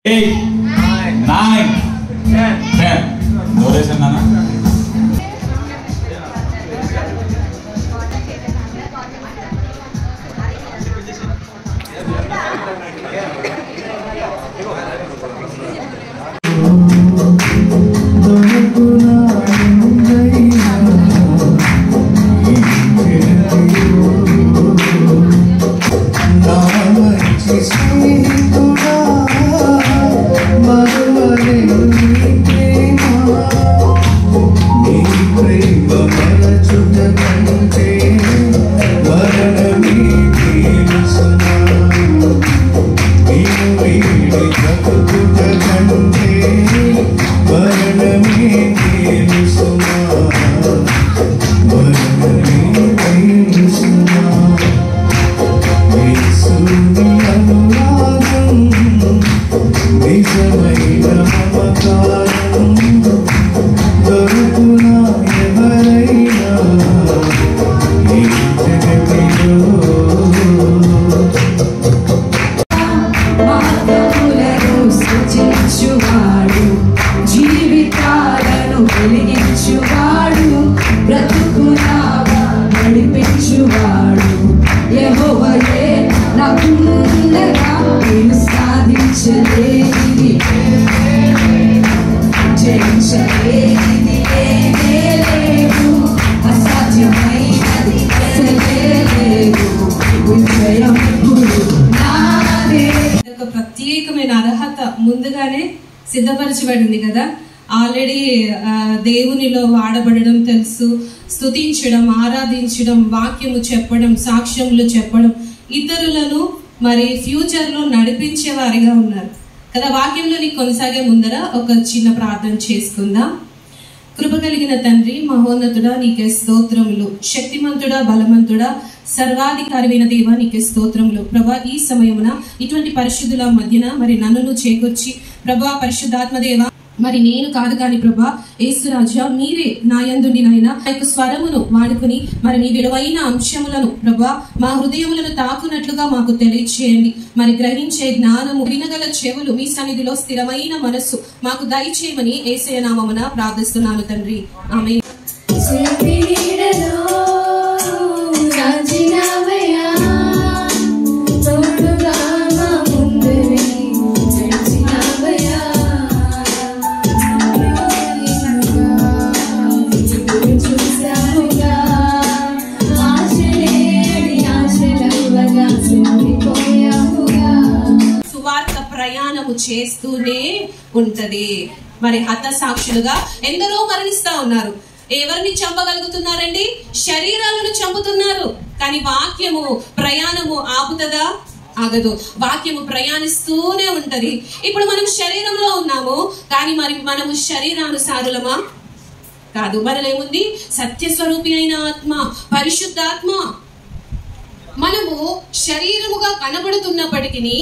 8, 9, 10. Duration na. ప్రత్యేకమైన అర్హత ముందుగానే సిద్ధపరచబడింది కదా. ఆల్రెడీ దేవునిలో వాడబడడం తెలుసు, స్తుతించడం, ఆరాధించడం, వాక్యము చెప్పడం, సాక్ష్యములు చెప్పడం, ఇతరులను మరి ఫ్యూచర్ లో నడిపించే వారిగా ఉన్నారు కదా. వాక్యంలోని కొనసాగే ముందర ఒక చిన్న ప్రార్థన చేసుకుందాం. కృప కలిగిన తండ్రి, మహోన్నతుడా, నీకే స్తోత్రములు. శక్తిమంతుడా, బలవంతుడా, సర్వాధికారమైన దేవా, నీకే స్తోత్రములు. ప్రభా, ఈ సమయమున ఇటువంటి పరిశుద్ధుల మధ్యన మరి నన్ను చేకూర్చి ప్రభా, పరిశుద్ధాత్మదేవ, మరి నేను కాదు కాని ప్రభా యేసురాజా, మీరే నా యందుండి నాయన ఆ యొక్క స్వరమును వాడుకుని మరి మీ విలువైన అంశములను ప్రభా మా హృదయములను తాకునట్లుగా మాకు తెలియచేయండి. మరి గ్రహించే జ్ఞానము, వినగల చెవులు, మీ సన్నిధిలో స్థిరమైన మనస్సు మాకు దయచేయమని యేసయ్య నామమున ప్రార్థిస్తున్నాను తండ్రి, ఆమేన్. ప్రయాణము చేస్తూనే ఉంటది. మరి హతసాక్షులుగా ఎందరో మరణిస్తా ఉన్నారు. ఎవరిని చంపగలుగుతున్నారండి? శరీరాలను చంపుతున్నారు. కానీ వాక్యము ప్రయాణము ఆపుతుందా? ఆగదు. వాక్యము ప్రయాణిస్తూనే ఉంటది. ఇప్పుడు మనం శరీరంలో ఉన్నాము, కానీ మరి మనము శరీరానుసారులమా? కాదు. మనలేముంది? సత్యస్వరూపి అయిన ఆత్మ, పరిశుద్ధాత్మ. మనము శరీరముగా కనబడుతున్నప్పటికీ